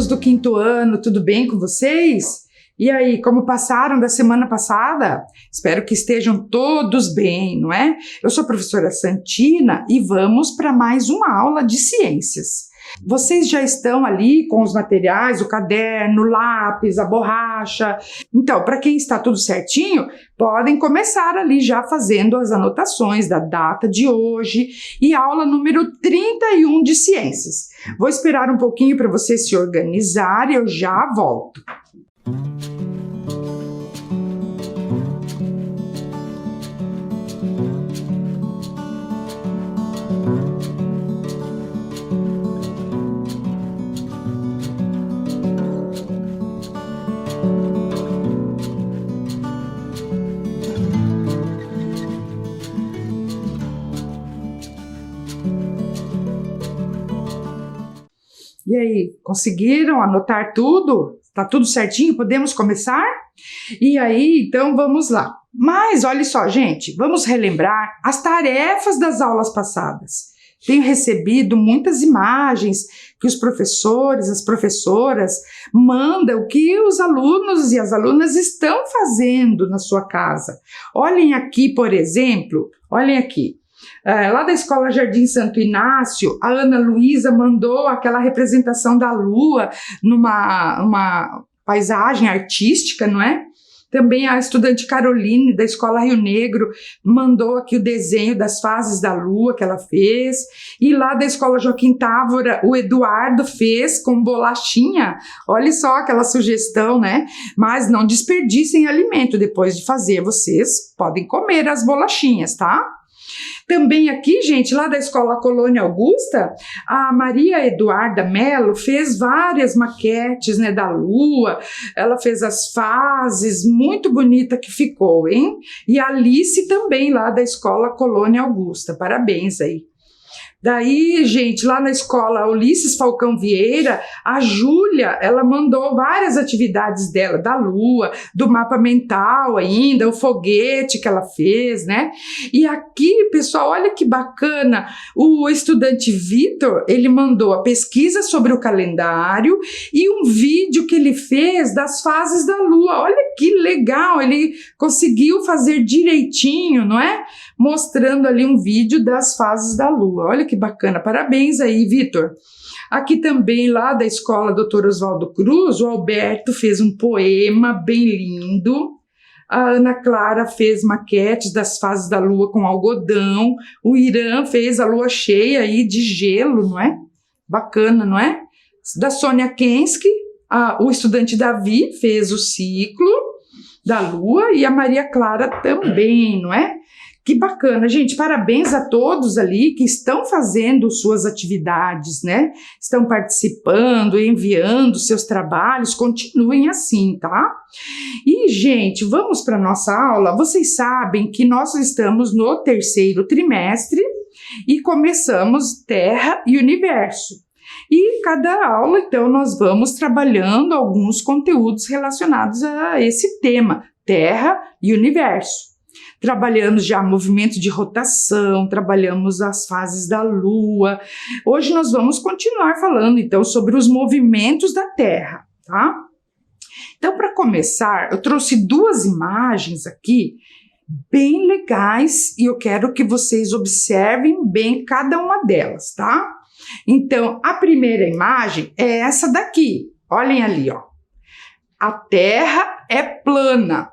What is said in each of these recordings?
alunos do 5º ano, tudo bem com vocês? E aí, como passaram da semana passada? Espero que estejam todos bem, não é? Eu sou a professora Santina e vamos para mais uma aula de ciências. Vocês já estão ali com os materiais, o caderno, o lápis, a borracha. Então, para quem está tudo certinho, podem começar ali já fazendo as anotações da data de hoje e aula número 31 de ciências. Vou esperar um pouquinho para você se organizar e eu já volto. E aí, conseguiram anotar tudo? Tá tudo certinho? Podemos começar? E aí, então vamos lá. Mas olha só, gente, vamos relembrar as tarefas das aulas passadas. Tenho recebido muitas imagens que os professores, as professoras mandam o que os alunos e as alunas estão fazendo na sua casa. Olhem aqui, por exemplo, olhem aqui. Lá da Escola Jardim Santo Inácio, a Ana Luísa mandou aquela representação da lua numa paisagem artística, não é? Também a estudante Caroline, da Escola Rio Negro, mandou aqui o desenho das fases da lua que ela fez. E lá da Escola Joaquim Távora, o Eduardo fez com bolachinha. Olha só aquela sugestão, né? Mas não desperdicem alimento depois de fazer. Vocês podem comer as bolachinhas, tá? Também aqui, gente, lá da Escola Colônia Augusta, a Maria Eduarda Mello fez várias maquetes, né, da lua, ela fez as fases, muito bonita que ficou, hein? E a Alice também, lá da Escola Colônia Augusta, parabéns aí. Daí, gente, lá na escola Ulisses Falcão Vieira, a Júlia, ela mandou várias atividades dela, da lua, do mapa mental ainda, o foguete que ela fez, né? E aqui, pessoal, olha que bacana, o estudante Vitor, ele mandou a pesquisa sobre o calendário e um vídeo que ele fez das fases da lua. Olha que legal, ele conseguiu fazer direitinho, não é? Mostrando ali um vídeo das fases da lua. Olha que bacana, parabéns aí, Vitor. Aqui também, lá da Escola Dr. Oswaldo Cruz, o Alberto fez um poema bem lindo. A Ana Clara fez maquetes das fases da lua com algodão. O Irã fez a lua cheia aí de gelo, não é? Bacana, não é? Da Sônia Kensky, o estudante Davi fez o ciclo da lua e a Maria Clara também, não é? Que bacana, gente, parabéns a todos ali que estão fazendo suas atividades, né? Estão participando, enviando seus trabalhos, continuem assim, tá? E, gente, vamos para a nossa aula. Vocês sabem que nós estamos no 3º trimestre e começamos Terra e Universo. E cada aula, então, nós vamos trabalhando alguns conteúdos relacionados a esse tema, Terra e Universo. Trabalhamos já movimento de rotação, trabalhamos as fases da Lua. Hoje nós vamos continuar falando, então, sobre os movimentos da Terra, tá? Então, para começar, eu trouxe 2 imagens aqui bem legais e eu quero que vocês observem bem cada uma delas, tá? Então, a primeira imagem é essa daqui. Olhem ali, ó. A Terra é plana.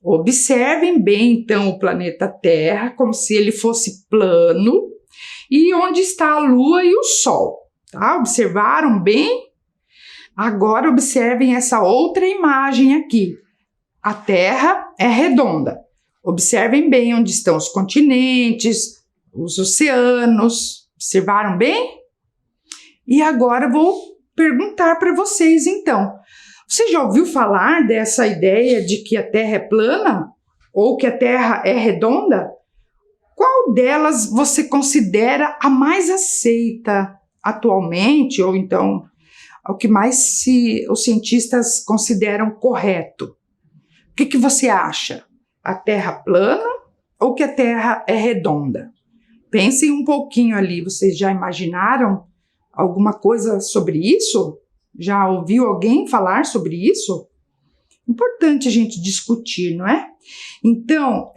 Observem bem, então, o planeta Terra, como se ele fosse plano, e onde está a Lua e o Sol, tá? Observaram bem? Agora, observem essa outra imagem aqui. A Terra é redonda. Observem bem onde estão os continentes, os oceanos. Observaram bem? E agora, eu vou perguntar para vocês, então. Você já ouviu falar dessa ideia de que a Terra é plana? Ou que a Terra é redonda? Qual delas você considera a mais aceita atualmente? Ou então, o que mais os cientistas consideram correto? O que você acha? A Terra plana ou que a Terra é redonda? Pensem um pouquinho ali. Vocês já imaginaram alguma coisa sobre isso? Já ouviu alguém falar sobre isso? Importante a gente discutir, não é? Então,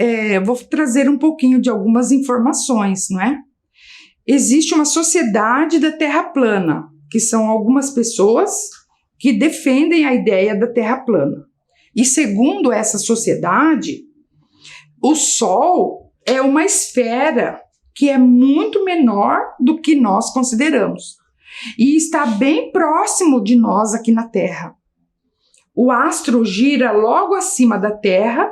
vou trazer um pouquinho de algumas informações, não é? Existe uma sociedade da Terra plana, que são algumas pessoas que defendem a ideia da Terra plana. E segundo essa sociedade, o Sol é uma esfera que é muito menor do que nós consideramos e está bem próximo de nós aqui na Terra. O astro gira logo acima da Terra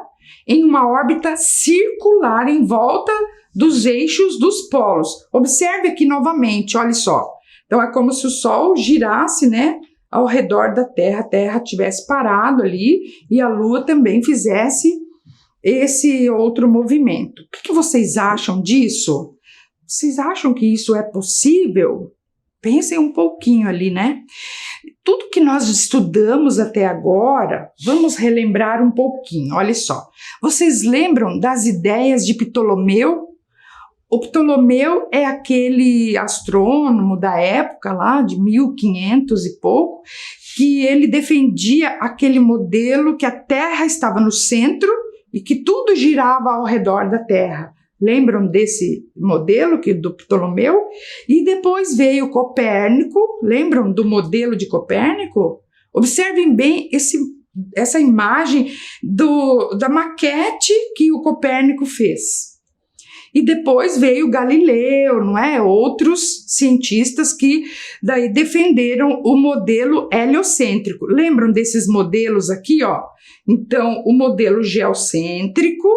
em uma órbita circular em volta dos eixos dos polos. Observe aqui novamente, olha só. Então é como se o Sol girasse, né, ao redor da Terra, a Terra tivesse parado ali e a Lua também fizesse esse outro movimento. O que vocês acham disso? Vocês acham que isso é possível? Pensem um pouquinho ali, né? Tudo que nós estudamos até agora, vamos relembrar um pouquinho. Olha só, vocês lembram das ideias de Ptolomeu? O Ptolomeu é aquele astrônomo da época lá, de 1500 e pouco, que ele defendia aquele modelo que a Terra estava no centro e que tudo girava ao redor da Terra. Lembram desse modelo do Ptolomeu? E depois veio Copérnico. Lembram do modelo de Copérnico? Observem bem essa imagem da maquete que o Copérnico fez. E depois veio Galileu, não é? Outros cientistas que daí defenderam o modelo heliocêntrico. Lembram desses modelos aqui, ó? Então, o modelo geocêntrico.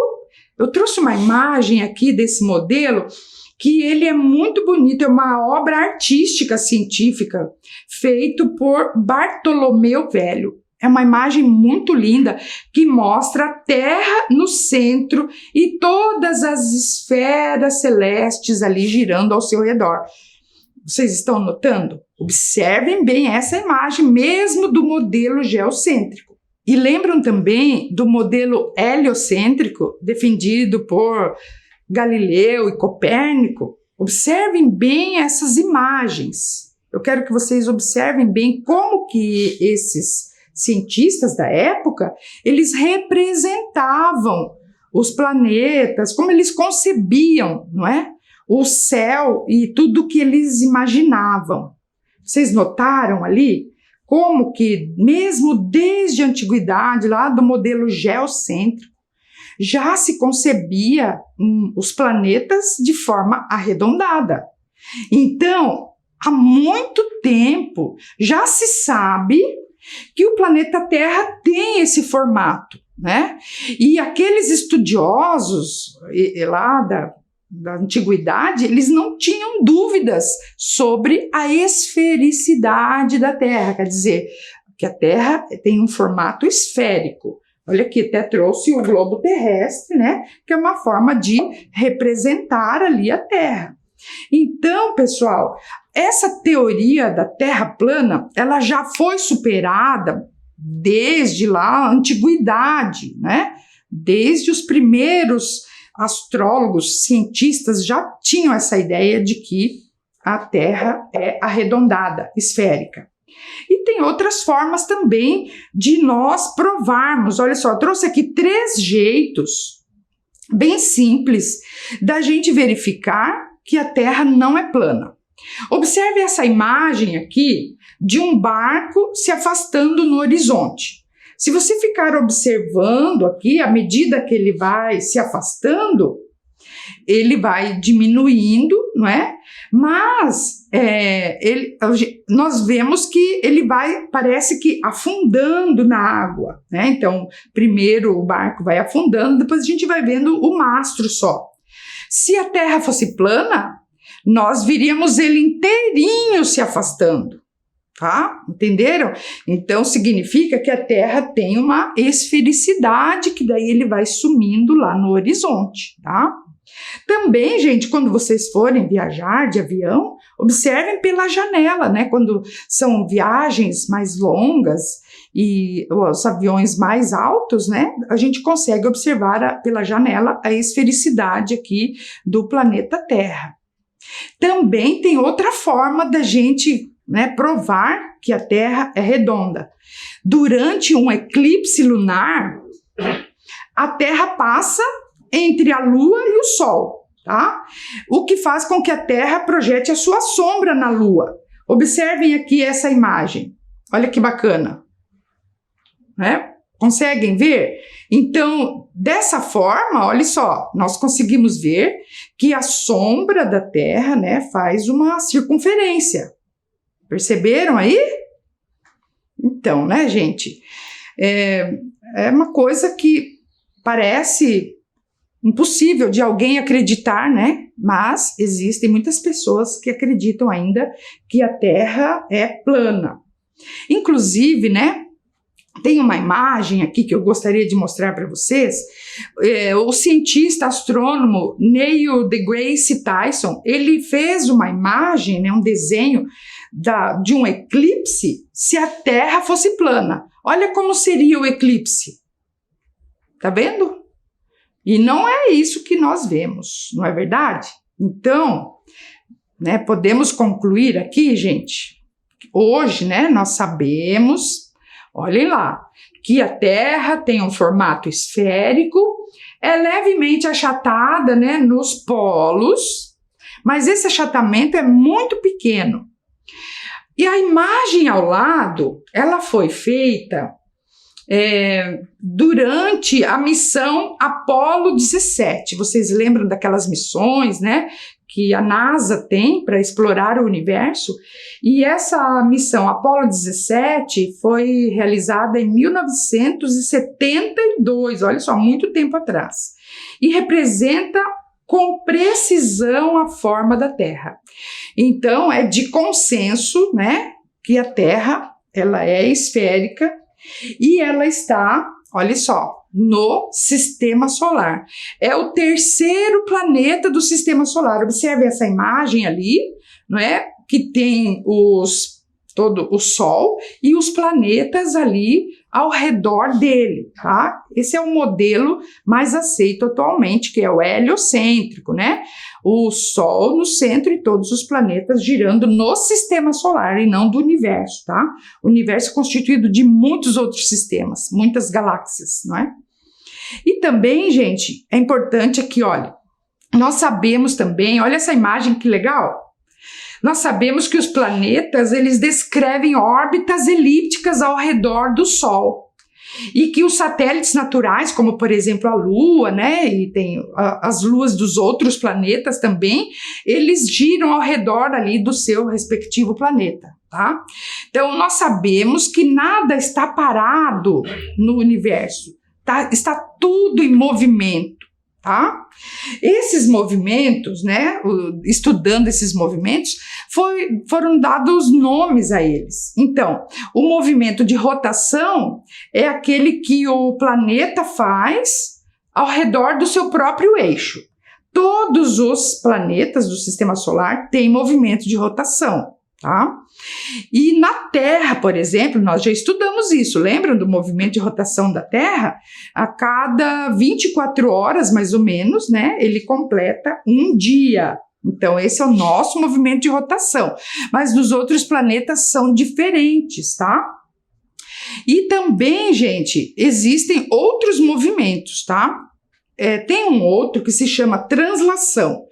Eu trouxe uma imagem aqui desse modelo que ele é muito bonito, é uma obra artística científica feito por Bartolomeu Velho. É uma imagem muito linda que mostra a Terra no centro e todas as esferas celestes ali girando ao seu redor. Vocês estão notando? Observem bem essa imagem mesmo do modelo geocêntrico. E lembram também do modelo heliocêntrico defendido por Galileu e Copérnico? Observem bem essas imagens. Eu quero que vocês observem bem como que esses cientistas da época, eles representavam os planetas, como eles concebiam, não é? O céu e tudo que eles imaginavam. Vocês notaram ali como que, mesmo desde a antiguidade, lá do modelo geocêntrico, já se concebia os planetas de forma arredondada. Então, há muito tempo já se sabe que o planeta Terra tem esse formato, né? E aqueles estudiosos lá da antiguidade, eles não tinham dúvidas sobre a esfericidade da Terra, quer dizer, que a Terra tem um formato esférico. Olha aqui, até trouxe o globo terrestre, né? Que é uma forma de representar ali a Terra. Então, pessoal, essa teoria da Terra plana, ela já foi superada desde lá a antiguidade, né? Desde os primeiros astrólogos, cientistas já tinham essa ideia de que a Terra é arredondada, esférica. E tem outras formas também de nós provarmos. Olha só, eu trouxe aqui 3 jeitos bem simples da gente verificar que a Terra não é plana. Observe essa imagem aqui de um barco se afastando no horizonte. Se você ficar observando aqui, à medida que ele vai se afastando, ele vai diminuindo, não é? Mas nós vemos que ele vai, parece que afundando na água, né? Então, primeiro o barco vai afundando, depois a gente vai vendo o mastro só. Se a Terra fosse plana, nós viríamos ele inteirinho se afastando, tá? Entenderam? Então, significa que a Terra tem uma esfericidade, que daí ele vai sumindo lá no horizonte, tá? Também, gente, quando vocês forem viajar de avião, observem pela janela, né? Quando são viagens mais longas e os aviões mais altos, né? A gente consegue observar pela janela a esfericidade aqui do planeta Terra. Também tem outra forma da gente né, provar que a Terra é redonda. Durante um eclipse lunar, a Terra passa entre a Lua e o Sol, tá? O que faz com que a Terra projete a sua sombra na Lua. Observem aqui essa imagem. Olha que bacana, né? Conseguem ver? Então, dessa forma, olha só, nós conseguimos ver que a sombra da Terra, né, faz uma circunferência. Perceberam aí? Então, né, gente? É uma coisa que parece impossível de alguém acreditar, né? Mas existem muitas pessoas que acreditam ainda que a Terra é plana. Inclusive, né? Tem uma imagem aqui que eu gostaria de mostrar para vocês. O cientista astrônomo Neil deGrasse Tyson, ele fez uma imagem, né, um desenho de um eclipse se a Terra fosse plana. Olha como seria o eclipse. Tá vendo? E não é isso que nós vemos, não é verdade? Então, né, podemos concluir aqui, gente, hoje, né, nós sabemos, olhem lá, que a Terra tem um formato esférico, é levemente achatada, né, nos polos, mas esse achatamento é muito pequeno. E a imagem ao lado, ela foi feita durante a missão Apollo 17. Vocês lembram daquelas missões, né, que a NASA tem para explorar o universo? E essa missão Apollo 17 foi realizada em 1972, olha só, muito tempo atrás, e representa com precisão a forma da Terra. Então, é de consenso, né, que a Terra, ela é esférica e ela está, olha só, no Sistema Solar. É o terceiro planeta do Sistema Solar. Observe essa imagem ali, não é? Que tem todo o Sol e os planetas ali ao redor dele, tá? Esse é o modelo mais aceito atualmente, que é o heliocêntrico, né? O Sol no centro e todos os planetas girando no Sistema Solar e não do universo, tá? O universo é constituído de muitos outros sistemas, muitas galáxias, não é? E também, gente, é importante aqui, olha, nós sabemos também, olha essa imagem que legal. Nós sabemos que os planetas, eles descrevem órbitas elípticas ao redor do Sol. E que os satélites naturais, como por exemplo a Lua, né, e tem as luas dos outros planetas também, eles giram ao redor ali do seu respectivo planeta, tá? Então nós sabemos que nada está parado no universo, tá? Está tudo em movimento. Tá? Esses movimentos, né, estudando esses movimentos, foram dados nomes a eles. Então, o movimento de rotação é aquele que o planeta faz ao redor do seu próprio eixo. Todos os planetas do Sistema Solar têm movimento de rotação, tá? E na Terra, por exemplo, nós já estudamos isso. Lembram do movimento de rotação da Terra? A cada 24 horas, mais ou menos, né, ele completa um dia. Então, esse é o nosso movimento de rotação. Mas dos outros planetas são diferentes, tá? E também, gente, existem outros movimentos, tá? Tem um outro que se chama translação,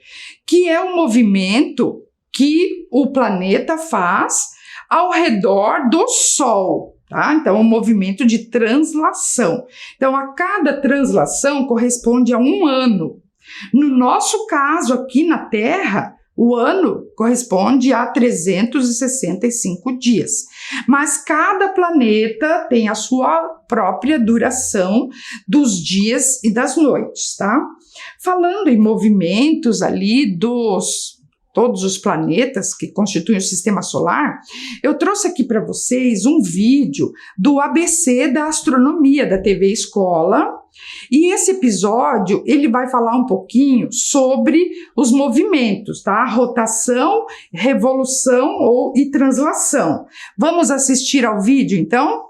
que é um movimento que o planeta faz ao redor do Sol, tá? Então, é um movimento de translação. Então, a cada translação corresponde a um ano. No nosso caso, aqui na Terra, o ano corresponde a 365 dias. Mas cada planeta tem a sua própria duração dos dias e das noites, tá? Falando em movimentos ali todos os planetas que constituem o Sistema Solar, eu trouxe aqui para vocês um vídeo do ABC da Astronomia, da TV Escola, e esse episódio, ele vai falar um pouquinho sobre os movimentos, tá? Rotação, revolução e translação. Vamos assistir ao vídeo, então?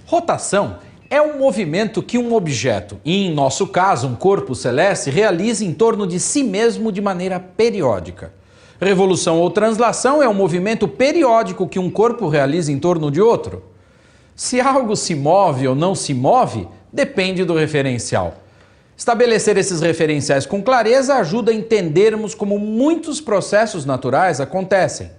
Rotação é um movimento que um objeto, e em nosso caso um corpo celeste, realiza em torno de si mesmo de maneira periódica. Revolução ou translação é um movimento periódico que um corpo realiza em torno de outro. Se algo se move ou não se move, depende do referencial. Estabelecer esses referenciais com clareza ajuda a entendermos como muitos processos naturais acontecem.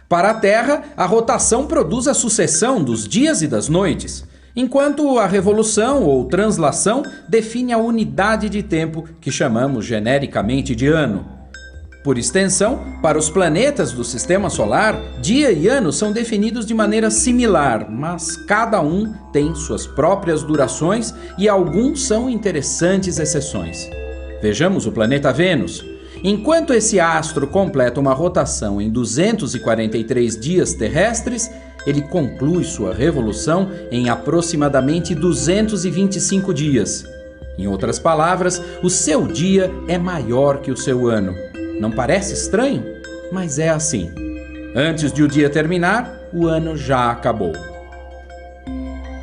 Para a Terra, a rotação produz a sucessão dos dias e das noites, enquanto a revolução ou translação define a unidade de tempo que chamamos genericamente de ano. Por extensão, para os planetas do Sistema Solar, dia e ano são definidos de maneira similar, mas cada um tem suas próprias durações e alguns são interessantes exceções. Vejamos o planeta Vênus. Enquanto esse astro completa uma rotação em 243 dias terrestres, ele conclui sua revolução em aproximadamente 225 dias. Em outras palavras, o seu dia é maior que o seu ano. Não parece estranho? Mas é assim. Antes de o dia terminar, o ano já acabou.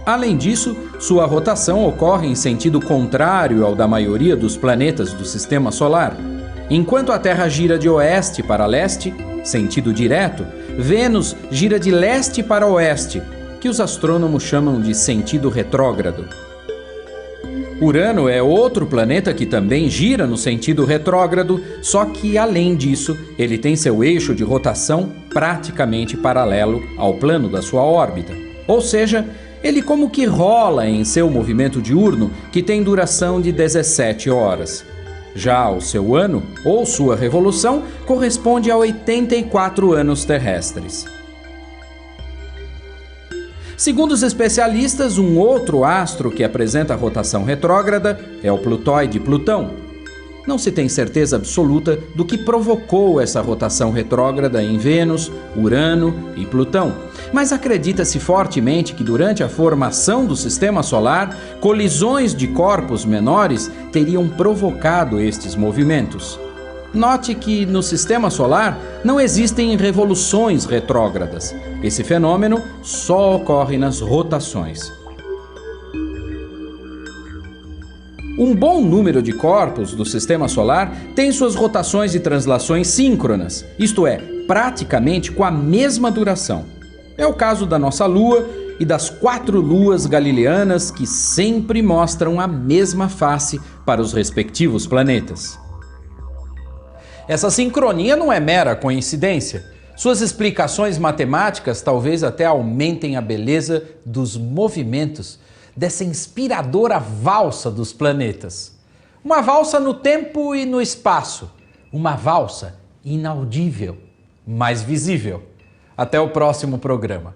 Além disso, sua rotação ocorre em sentido contrário ao da maioria dos planetas do Sistema Solar. Enquanto a Terra gira de oeste para leste, sentido direto, Vênus gira de leste para oeste, que os astrônomos chamam de sentido retrógrado. Urano é outro planeta que também gira no sentido retrógrado, só que, além disso, ele tem seu eixo de rotação praticamente paralelo ao plano da sua órbita. Ou seja, ele como que rola em seu movimento diurno, que tem duração de 17 horas. Já o seu ano, ou sua revolução, corresponde a 84 anos terrestres. Segundo os especialistas, um outro astro que apresenta rotação retrógrada é o plutóide Plutão. Não se tem certeza absoluta do que provocou essa rotação retrógrada em Vênus, Urano e Plutão, mas acredita-se fortemente que durante a formação do Sistema Solar, colisões de corpos menores teriam provocado estes movimentos. Note que no Sistema Solar não existem revoluções retrógradas. Esse fenômeno só ocorre nas rotações. Um bom número de corpos do Sistema Solar tem suas rotações e translações síncronas, isto é, praticamente com a mesma duração. É o caso da nossa Lua e das 4 luas galileanas que sempre mostram a mesma face para os respectivos planetas. Essa sincronia não é mera coincidência. Suas explicações matemáticas talvez até aumentem a beleza dos movimentos dessa inspiradora valsa dos planetas. Uma valsa no tempo e no espaço. Uma valsa inaudível, mas visível. Até o próximo programa.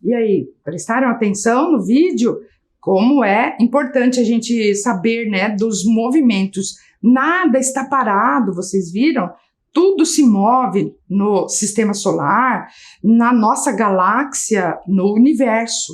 E aí, prestaram atenção no vídeo? Como é importante a gente saber, né, dos movimentos. Nada está parado, vocês viram? Tudo se move no Sistema Solar, na nossa galáxia, no universo.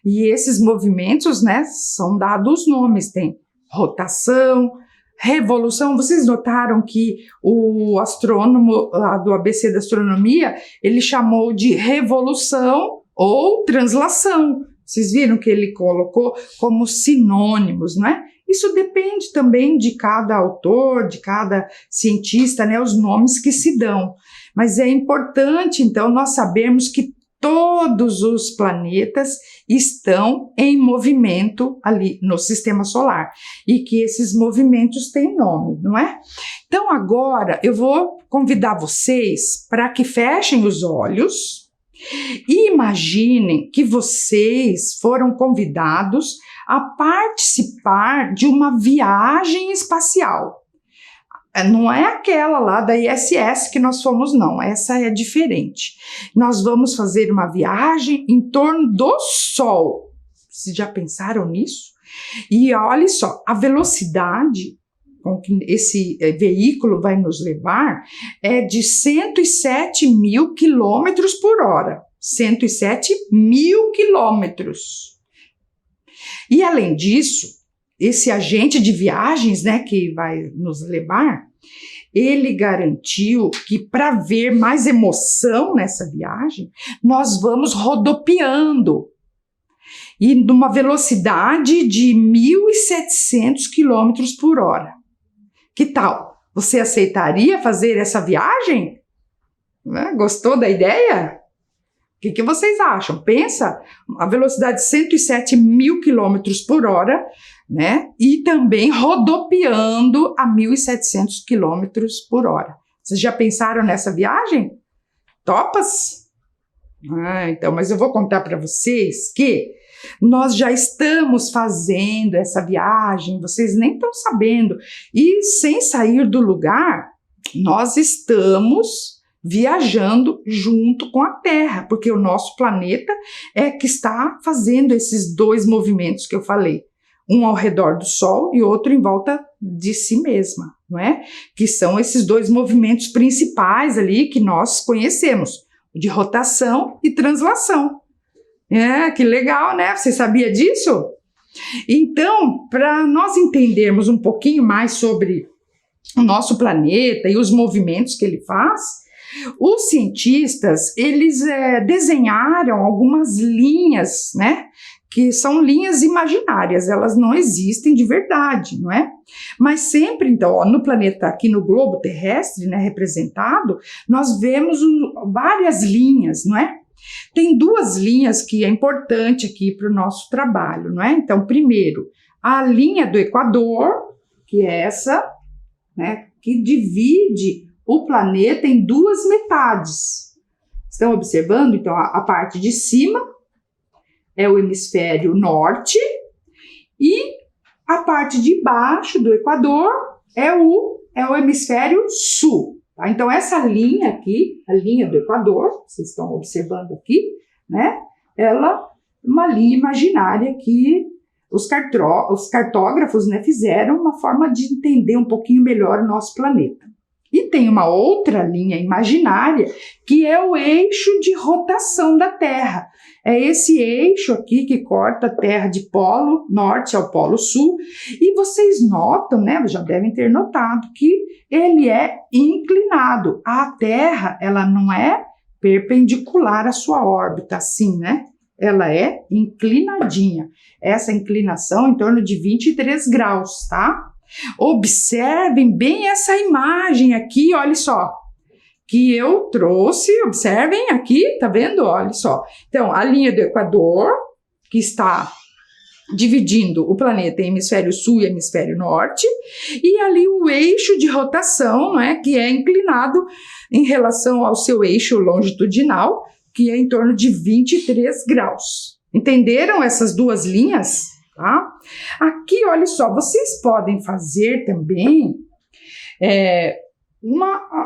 E esses movimentos, né, são dados nomes, tem rotação, revolução. Vocês notaram que o astrônomo lá do ABC da Astronomia, ele chamou de revolução ou translação. Vocês viram que ele colocou como sinônimos, não é? Isso depende também de cada autor, de cada cientista, né, os nomes que se dão. Mas é importante, então, nós sabermos que todos os planetas estão em movimento ali no Sistema Solar e que esses movimentos têm nome, não é? Então, agora eu vou convidar vocês para que fechem os olhos e imaginem que vocês foram convidados a participar de uma viagem espacial. Não é aquela lá da ISS que nós fomos, não. Essa é diferente. Nós vamos fazer uma viagem em torno do Sol. Vocês já pensaram nisso? E olha só, a velocidade com que esse veículo vai nos levar é de 107 mil quilômetros por hora. 107 mil quilômetros. E além disso, esse agente de viagens, né, que vai nos levar, ele garantiu que para ver mais emoção nessa viagem, nós vamos rodopiando e numa velocidade de 1.700 quilômetros por hora. Que tal? Você aceitaria fazer essa viagem? Gostou da ideia? O que vocês acham? Pensa, a velocidade de 107 mil quilômetros por hora, né? E também rodopiando a 1.700 quilômetros por hora. Vocês já pensaram nessa viagem? Topas? Então, mas eu vou contar para vocês que nós já estamos fazendo essa viagem, vocês nem estão sabendo. E sem sair do lugar, nós estamos viajando junto com a Terra, porque o nosso planeta é que está fazendo esses dois movimentos que eu falei, um ao redor do Sol e outro em volta de si mesma, não é? Que são esses dois movimentos principais ali que nós conhecemos, de rotação e translação. Que legal, né? Você sabia disso? Então, para nós entendermos um pouquinho mais sobre o nosso planeta e os movimentos que ele faz, os cientistas, eles desenharam algumas linhas, né? Que são linhas imaginárias, elas não existem de verdade, não é? Mas sempre, então, no planeta, aqui no globo terrestre, né, representado, nós vemos várias linhas, não é? Tem duas linhas que é importante aqui para o nosso trabalho, não é? Então, primeiro, a linha do Equador, que é essa, né, que divide o planeta em duas metades. Estão observando? Então, a parte de cima é o hemisfério norte e a parte de baixo do Equador é o hemisfério sul. Tá? Então, essa linha aqui, a linha do Equador, vocês estão observando aqui, né? Ela é uma linha imaginária que os cartógrafos, né, fizeram uma forma de entender um pouquinho melhor o nosso planeta. E tem uma outra linha imaginária que é o eixo de rotação da Terra. É esse eixo aqui que corta a Terra de polo norte ao polo sul. E vocês notam, né, já devem ter notado que ele é inclinado. A Terra, ela não é perpendicular à sua órbita, assim, né? Ela é inclinadinha. Essa inclinação em torno de 23 graus, tá? Observem bem essa imagem aqui, olha só, que eu trouxe, observem aqui, tá vendo? Olha só. Então, a linha do Equador, que está dividindo o planeta em hemisfério sul e hemisfério norte, e ali o eixo de rotação, não é, que é inclinado em relação ao seu eixo longitudinal, que é em torno de 23 graus. Entenderam essas duas linhas? Tá? Aqui, olha só, vocês podem fazer também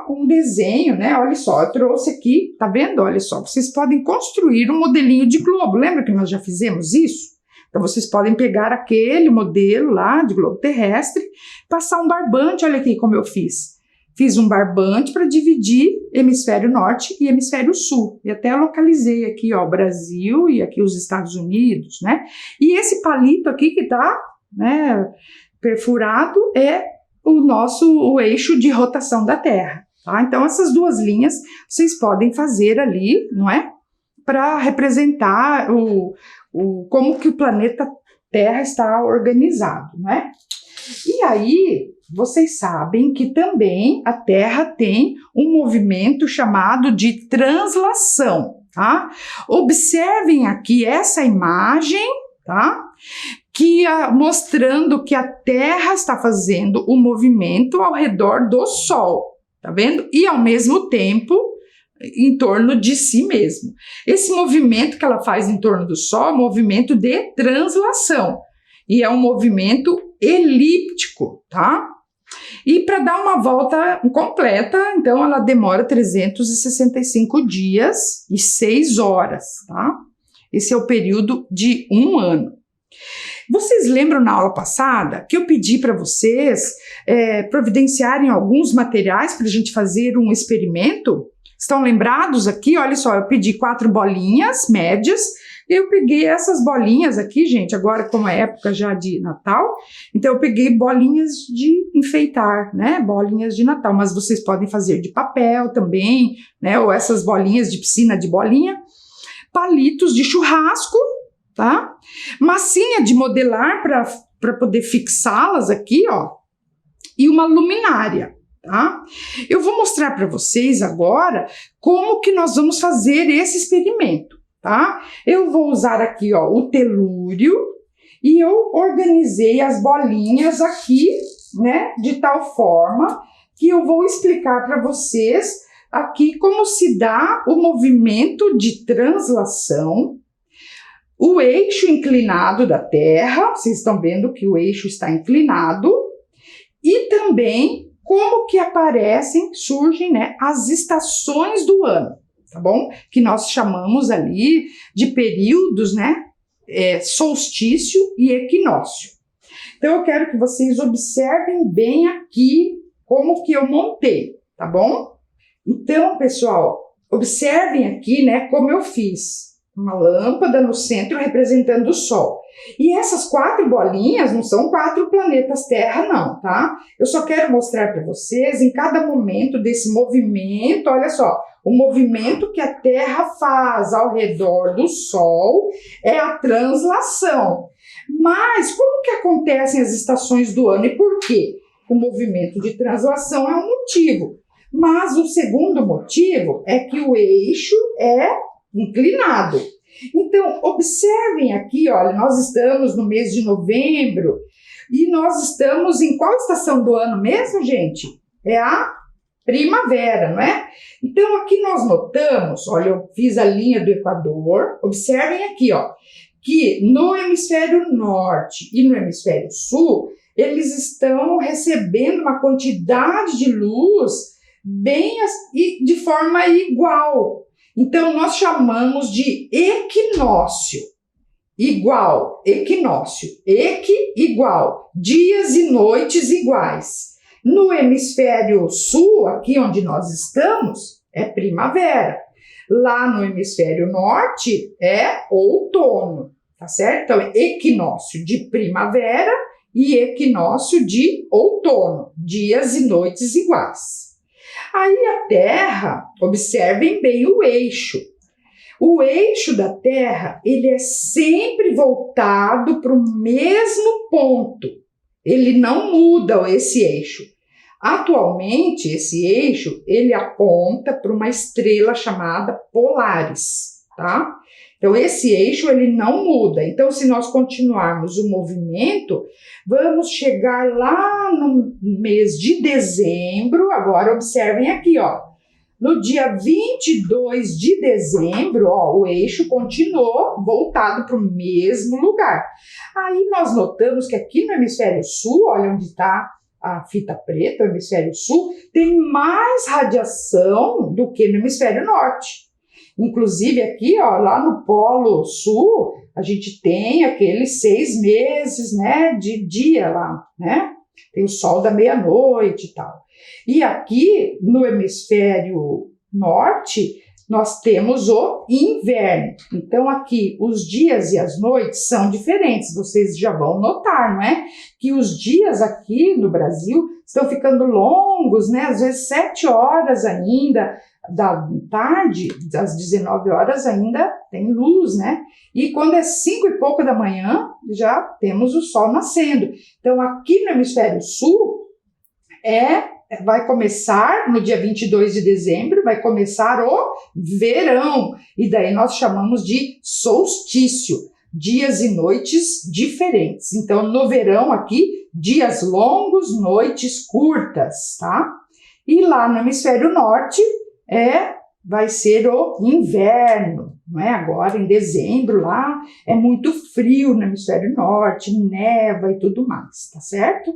um desenho, né? Olha só, eu trouxe aqui, tá vendo? Olha só, vocês podem construir um modelinho de globo. Lembra que nós já fizemos isso? Então, vocês podem pegar aquele modelo lá de globo terrestre, passar um barbante, olha aqui como eu fiz. Fiz um barbante para dividir hemisfério norte e hemisfério sul. E até localizei aqui, ó, o Brasil e aqui os Estados Unidos, né? E esse palito aqui que tá, né, perfurado é o eixo de rotação da Terra, tá? Então, essas duas linhas vocês podem fazer ali, não é? Para representar como que o planeta Terra está organizado, não é? E aí, vocês sabem que também a Terra tem um movimento chamado de translação, tá? Observem aqui essa imagem, tá? Mostrando que a Terra está fazendo o movimento ao redor do Sol, tá vendo? E ao mesmo tempo em torno de si mesmo. Esse movimento que ela faz em torno do Sol é um movimento de translação e é um movimento elíptico, tá? E para dar uma volta completa, então ela demora 365 dias e 6 horas, tá? Esse é o período de um ano. Vocês lembram na aula passada que eu pedi para vocês providenciarem alguns materiais para a gente fazer um experimento? Estão lembrados aqui? Olha só, eu pedi 4 bolinhas médias. Eu peguei essas bolinhas aqui, gente, agora como é época já de Natal, então eu peguei bolinhas de enfeitar, né, bolinhas de Natal, mas vocês podem fazer de papel também, né, ou essas bolinhas de piscina de bolinha, palitos de churrasco, tá, massinha de modelar para poder fixá-las aqui, ó, e uma luminária. Tá? Eu vou mostrar para vocês agora como que nós vamos fazer esse experimento. Tá? Eu vou usar aqui, ó, o telúrio e eu organizei as bolinhas aqui, né, de tal forma que eu vou explicar para vocês aqui como se dá o movimento de translação, o eixo inclinado da Terra, vocês estão vendo que o eixo está inclinado, e também como que surgem, né, as estações do ano. Tá bom? Que nós chamamos ali de períodos, né? Solstício e equinócio. Então, eu quero que vocês observem bem aqui como que eu montei, tá bom? Então, pessoal, observem aqui, né, como eu fiz. Uma lâmpada no centro representando o Sol. E essas 4 bolinhas não são 4 planetas Terra, não, tá? Eu só quero mostrar para vocês, em cada momento desse movimento, olha só, o movimento que a Terra faz ao redor do Sol é a translação. Mas como que acontecem as estações do ano e por quê? O movimento de translação é um motivo, mas o segundo motivo é que o eixo é inclinado. Então, observem aqui, olha, nós estamos no mês de novembro e nós estamos em qual estação do ano mesmo, gente? É a primavera, não é? Então, aqui nós notamos, olha, eu fiz a linha do Equador, observem aqui, ó, que no hemisfério norte e no hemisfério sul, eles estão recebendo uma quantidade de luz e de forma igual. Então, nós chamamos de equinócio, igual, equinócio, igual, dias e noites iguais. No hemisfério sul, aqui onde nós estamos, é primavera. Lá no hemisfério norte é outono, tá certo? Então, é equinócio de primavera e equinócio de outono, dias e noites iguais. Aí a Terra, observem bem o eixo. O eixo da Terra, ele é sempre voltado para o mesmo ponto. Ele não muda esse eixo. Atualmente, esse eixo, ele aponta para uma estrela chamada Polaris, tá? Então, esse eixo, ele não muda. Então, se nós continuarmos o movimento, vamos chegar lá no mês de dezembro. Agora, observem aqui, ó. No dia 22 de dezembro, ó, o eixo continuou voltado para o mesmo lugar. Aí, nós notamos que aqui no hemisfério sul, olha onde está a fita preta, o hemisfério sul, tem mais radiação do que no hemisfério norte. Inclusive aqui, ó, lá no Polo Sul, a gente tem aqueles 6 meses, né, de dia lá, né? Tem o sol da meia-noite e tal. E aqui no hemisfério norte, nós temos o inverno. Então aqui os dias e as noites são diferentes, vocês já vão notar, não é? Que os dias aqui no Brasil estão ficando longos, né? Às vezes 7 horas ainda da tarde, às 19 horas ainda tem luz, né? E quando é 5 e pouco da manhã, já temos o sol nascendo. Então aqui no hemisfério sul vai começar no dia 22 de dezembro, vai começar o verão, e daí nós chamamos de solstício, dias e noites diferentes. Então, no verão aqui, dias longos, noites curtas, tá? E lá no hemisfério norte, vai ser o inverno, não é? Agora, em dezembro, lá, é muito frio no hemisfério norte, neva e tudo mais, tá certo?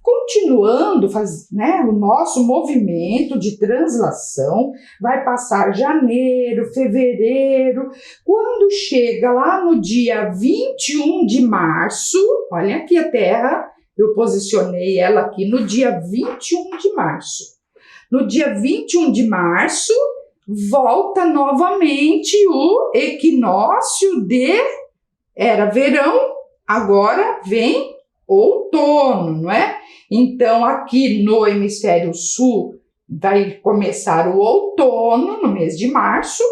Continuando o nosso movimento de translação, vai passar janeiro, fevereiro, quando chega lá no dia 21 de março, olha aqui a Terra, eu posicionei ela aqui no dia 21 de março. No dia 21 de março, volta novamente o equinócio era verão, agora vem outono, não é? Então, aqui no hemisfério sul, vai começar o outono, no mês de março,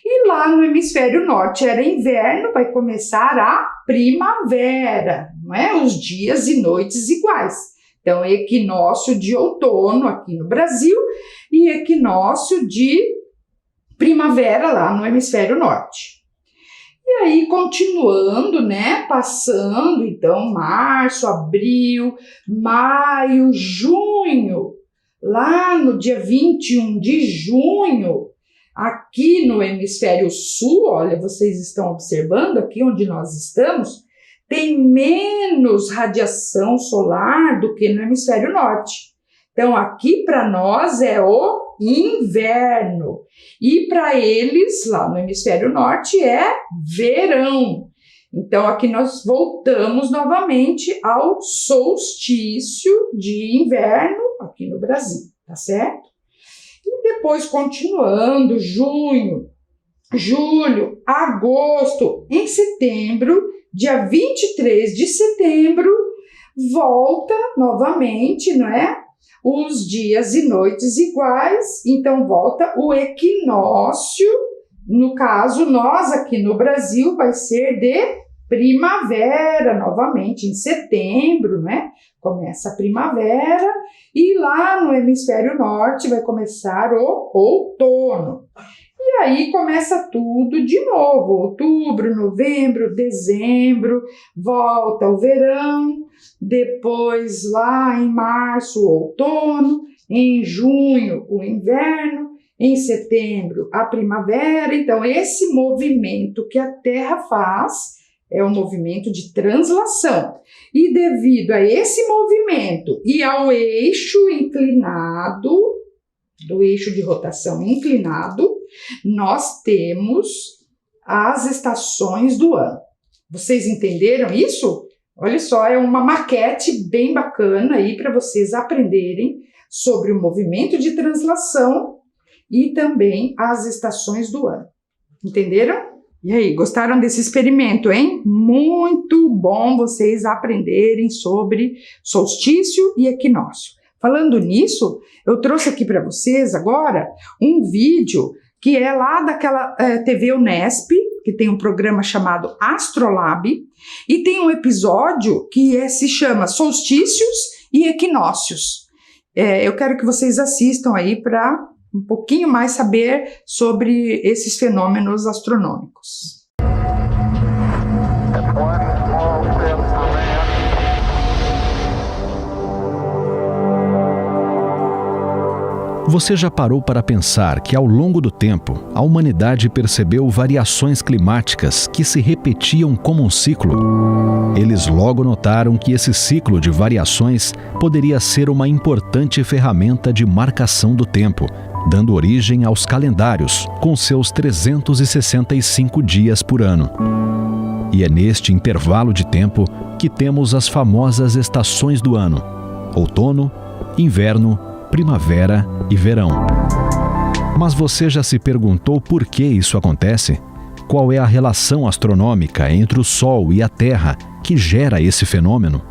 e lá no hemisfério norte era inverno, vai começar a primavera, não é? Os dias e noites iguais. Então, equinócio de outono aqui no Brasil e equinócio de primavera lá no hemisfério norte. E aí, continuando, passando, então, março, abril, maio, junho, lá no dia 21 de junho, aqui no hemisfério sul, olha, vocês estão observando aqui onde nós estamos, tem menos radiação solar do que no hemisfério norte. Então, aqui para nós é o inverno. E para eles, lá no hemisfério norte, é verão. Então, aqui nós voltamos novamente ao solstício de inverno aqui no Brasil, tá certo? E depois, continuando, junho, julho, agosto, em setembro, dia 23 de setembro, volta novamente, não é? Os dias e noites iguais, então volta o equinócio, no caso, nós aqui no Brasil vai ser de primavera, novamente, em setembro, né? Começa a primavera e lá no hemisfério norte vai começar o outono. E aí começa tudo de novo, outubro, novembro, dezembro, volta o verão, depois lá em março o outono, em junho o inverno, em setembro a primavera. Então esse movimento que a Terra faz é um movimento de translação. E devido a esse movimento e ao eixo inclinado, do eixo de rotação inclinado, nós temos as estações do ano. Vocês entenderam isso? Olha só, é uma maquete bem bacana aí para vocês aprenderem sobre o movimento de translação e também as estações do ano. Entenderam? E aí, gostaram desse experimento, hein? Muito bom vocês aprenderem sobre solstício e equinócio. Falando nisso, eu trouxe aqui para vocês agora um vídeo que é lá daquela TV Unesp, que tem um programa chamado Astrolab, e tem um episódio que se chama Solstícios e Equinócios. Eu quero que vocês assistam aí para um pouquinho mais saber sobre esses fenômenos astronômicos. Você já parou para pensar que ao longo do tempo, a humanidade percebeu variações climáticas que se repetiam como um ciclo? Eles logo notaram que esse ciclo de variações poderia ser uma importante ferramenta de marcação do tempo, dando origem aos calendários, com seus 365 dias por ano. E é neste intervalo de tempo que temos as famosas estações do ano: outono, inverno, primavera e verão. Mas você já se perguntou por que isso acontece? Qual é a relação astronômica entre o Sol e a Terra que gera esse fenômeno?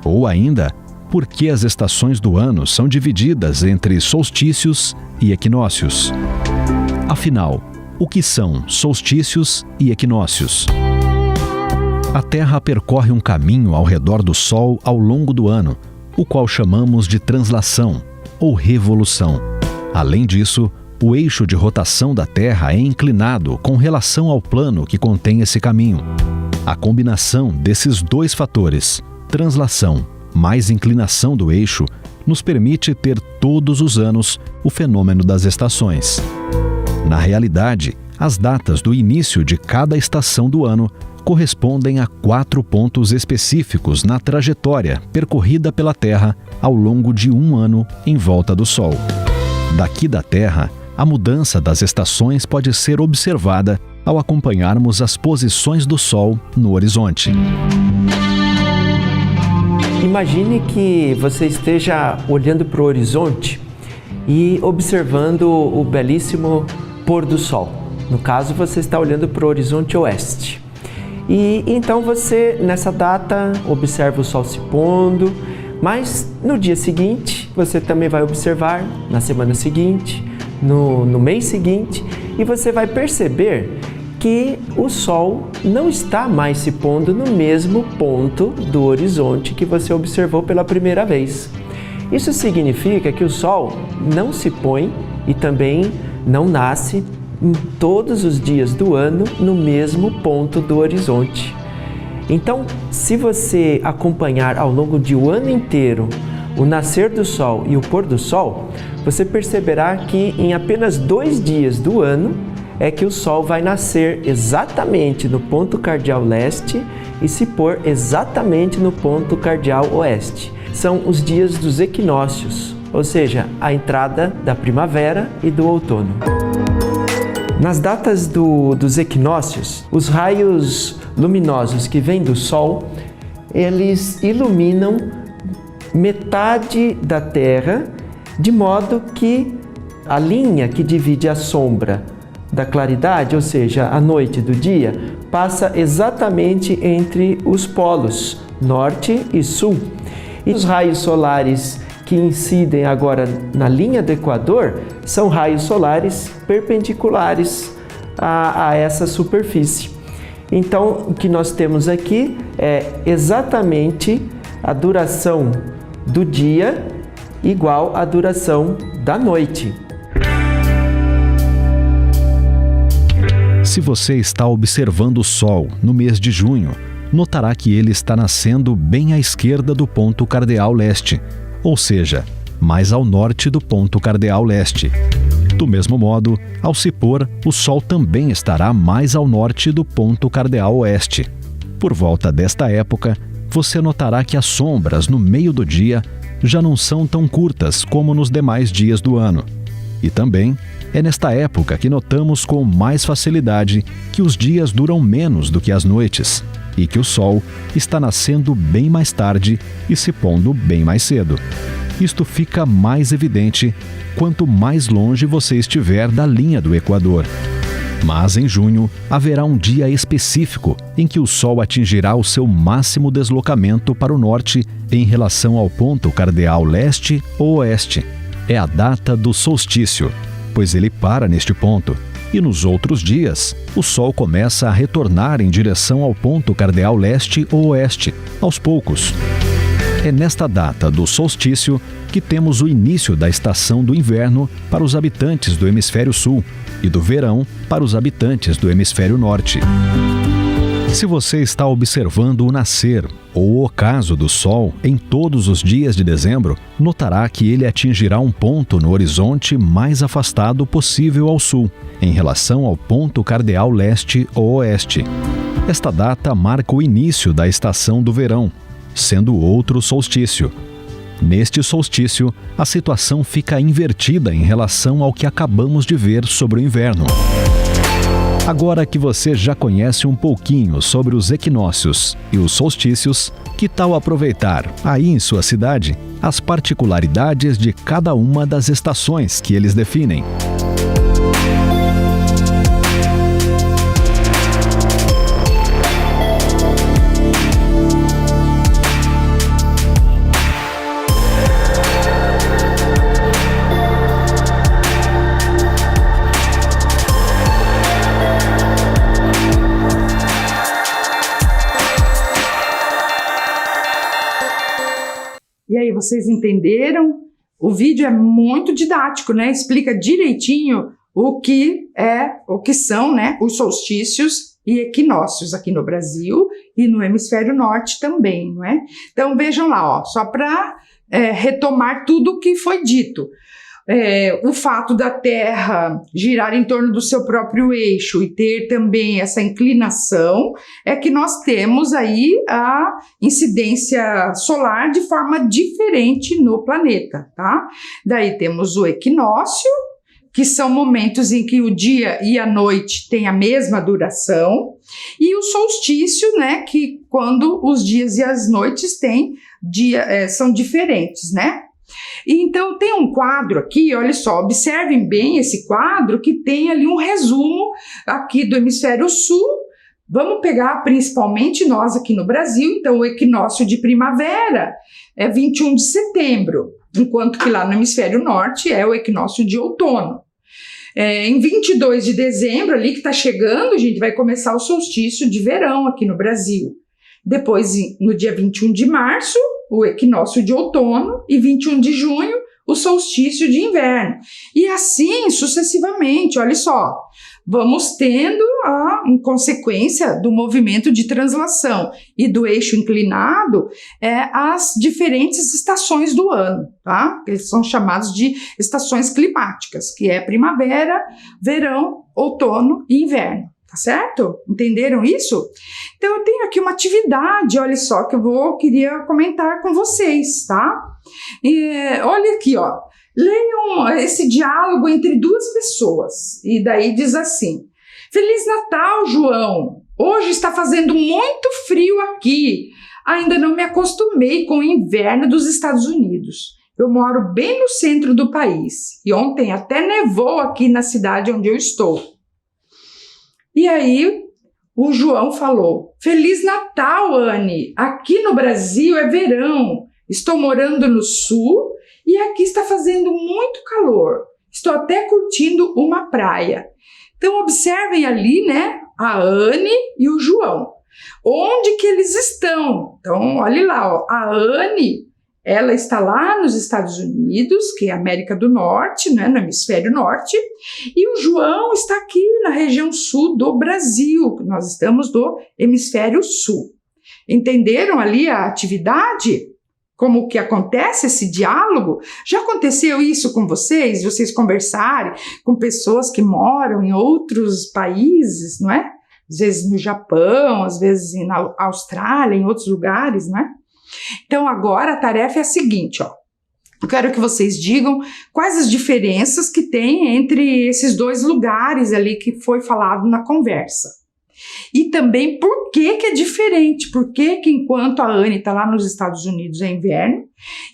Ou ainda, por que as estações do ano são divididas entre solstícios e equinócios? Afinal, o que são solstícios e equinócios? A Terra percorre um caminho ao redor do Sol ao longo do ano, o qual chamamos de translação ou revolução. Além disso, o eixo de rotação da Terra é inclinado com relação ao plano que contém esse caminho. A combinação desses dois fatores, translação mais inclinação do eixo, nos permite ter todos os anos o fenômeno das estações. Na realidade, as datas do início de cada estação do ano correspondem a 4 pontos específicos na trajetória percorrida pela Terra ao longo de um ano em volta do Sol. Daqui da Terra, a mudança das estações pode ser observada ao acompanharmos as posições do Sol no horizonte. Imagine que você esteja olhando para o horizonte e observando o belíssimo pôr do sol. No caso, você está olhando para o horizonte oeste. E então você, nessa data, observa o sol se pondo, mas no dia seguinte, você também vai observar, na semana seguinte, no mês seguinte, e você vai perceber que o sol não está mais se pondo no mesmo ponto do horizonte que você observou pela primeira vez. Isso significa que o sol não se põe e também não nasce em todos os dias do ano no mesmo ponto do horizonte. Então, se você acompanhar ao longo de um ano inteiro o nascer do sol e o pôr do sol, você perceberá que em apenas 2 dias do ano é que o sol vai nascer exatamente no ponto cardeal leste e se pôr exatamente no ponto cardeal oeste. São os dias dos equinócios, ou seja, a entrada da primavera e do outono. Nas datas dos equinócios, os raios luminosos que vêm do sol, eles iluminam metade da Terra, de modo que a linha que divide a sombra da claridade, ou seja, a noite do dia, passa exatamente entre os polos norte e sul. E os raios solares que incidem agora na linha do Equador são raios solares perpendiculares a essa superfície. Então, o que nós temos aqui é exatamente a duração do dia igual à duração da noite. Se você está observando o Sol no mês de junho, notará que ele está nascendo bem à esquerda do ponto cardeal leste, ou seja, mais ao norte do ponto cardeal leste. Do mesmo modo, ao se pôr, o Sol também estará mais ao norte do ponto cardeal oeste. Por volta desta época, você notará que as sombras no meio do dia já não são tão curtas como nos demais dias do ano. E também é nesta época que notamos com mais facilidade que os dias duram menos do que as noites e que o Sol está nascendo bem mais tarde e se pondo bem mais cedo. Isto fica mais evidente quanto mais longe você estiver da linha do Equador. Mas em junho haverá um dia específico em que o Sol atingirá o seu máximo deslocamento para o norte em relação ao ponto cardeal leste ou oeste. É a data do solstício, pois ele para neste ponto, e nos outros dias, o Sol começa a retornar em direção ao ponto cardeal leste ou oeste, aos poucos. É nesta data do solstício que temos o início da estação do inverno para os habitantes do hemisfério sul e do verão para os habitantes do hemisfério norte. Se você está observando o nascer ou o ocaso do Sol em todos os dias de dezembro, notará que ele atingirá um ponto no horizonte mais afastado possível ao sul, em relação ao ponto cardeal leste ou oeste. Esta data marca o início da estação do verão, sendo outro solstício. Neste solstício, a situação fica invertida em relação ao que acabamos de ver sobre o inverno. Agora que você já conhece um pouquinho sobre os equinócios e os solstícios, que tal aproveitar, aí em sua cidade, as particularidades de cada uma das estações que eles definem? E aí, vocês entenderam? O vídeo é muito didático, né? Explica direitinho o que são, né, os solstícios e equinócios aqui no Brasil e no hemisfério norte também, não é? Então vejam lá, ó, só para retomar tudo o que foi dito. o fato da Terra girar em torno do seu próprio eixo e ter também essa inclinação, é que nós temos aí a incidência solar de forma diferente no planeta, tá? Daí temos o equinócio, que são momentos em que o dia e a noite têm a mesma duração, e o solstício, né, que quando os dias e as noites são diferentes, né? Então tem um quadro aqui, olha só, observem bem esse quadro que tem ali um resumo aqui do hemisfério sul. Vamos pegar principalmente nós aqui no Brasil, então o equinócio de primavera é 21 de setembro, enquanto que lá no hemisfério norte é o equinócio de outono. Em 22 de dezembro, ali que está chegando, a gente vai começar o solstício de verão aqui no Brasil. Depois, no dia 21 de março, o equinócio de outono, e 21 de junho, o solstício de inverno. E assim sucessivamente, olha só, vamos tendo, em consequência do movimento de translação e do eixo inclinado, as diferentes estações do ano, tá? Eles são chamados de estações climáticas, que é primavera, verão, outono e inverno. Tá certo? Entenderam isso? Então eu tenho aqui uma atividade, olha só, que queria comentar com vocês, tá? Olha aqui, ó. Leiam esse diálogo entre duas pessoas. E daí diz assim: Feliz Natal, João! Hoje está fazendo muito frio aqui. Ainda não me acostumei com o inverno dos Estados Unidos. Eu moro bem no centro do país. E ontem até nevou aqui na cidade onde eu estou. E aí, o João falou: Feliz Natal, Anne! Aqui no Brasil é verão. Estou morando no sul e aqui está fazendo muito calor. Estou até curtindo uma praia. Então, observem ali, né, a Anne e o João. Onde que eles estão? Então, olhe lá, ó, a Anne, ela está lá nos Estados Unidos, que é a América do Norte, né, no hemisfério norte, e o João está aqui na região sul do Brasil, nós estamos do hemisfério sul. Entenderam ali a atividade? Como que acontece esse diálogo? Já aconteceu isso com vocês? Vocês conversarem com pessoas que moram em outros países, não é? Às vezes no Japão, às vezes na Austrália, em outros lugares, não é? Então agora a tarefa é a seguinte, ó. Eu quero que vocês digam quais as diferenças que tem entre esses dois lugares ali que foi falado na conversa. E também por que é diferente, por que enquanto a Anne está lá nos Estados Unidos é inverno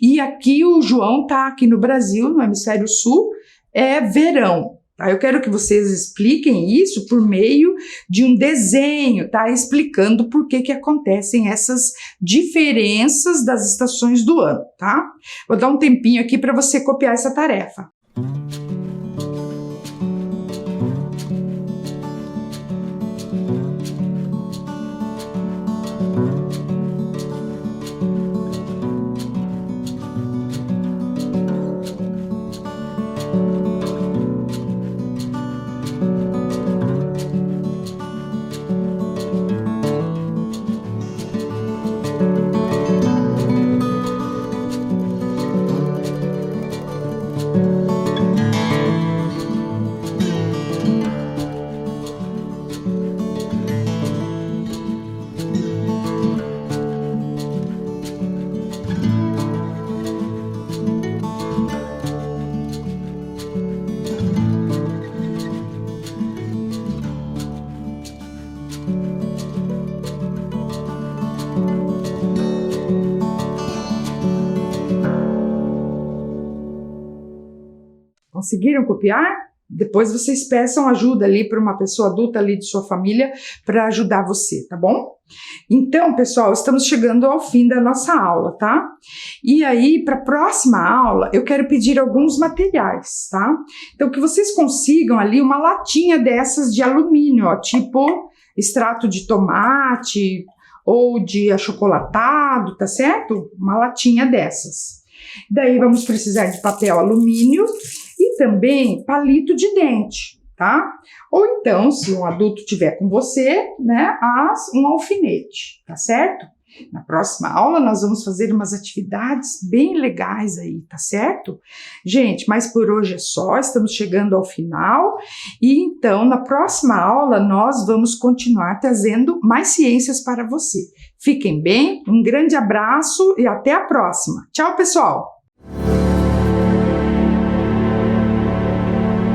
e aqui o João está aqui no Brasil, no hemisfério sul, é verão. Tá? Eu quero que vocês expliquem isso por meio de um desenho, tá? Explicando por que acontecem essas diferenças das estações do ano, tá? Vou dar um tempinho aqui para você copiar essa tarefa. Conseguiram copiar? Depois vocês peçam ajuda ali para uma pessoa adulta ali de sua família para ajudar você, tá bom? Então, pessoal, estamos chegando ao fim da nossa aula, tá? E aí, para a próxima aula, eu quero pedir alguns materiais, tá? Então, que vocês consigam ali uma latinha dessas de alumínio, ó, tipo extrato de tomate ou de achocolatado, tá certo? Uma latinha dessas. Daí, vamos precisar de papel alumínio e também palito de dente, tá? Ou então, se um adulto tiver com você, né, um alfinete, tá certo? Na próxima aula nós vamos fazer umas atividades bem legais aí, tá certo? Gente, mas por hoje é só, estamos chegando ao final e então na próxima aula nós vamos continuar trazendo mais ciências para você. Fiquem bem, um grande abraço e até a próxima. Tchau, pessoal!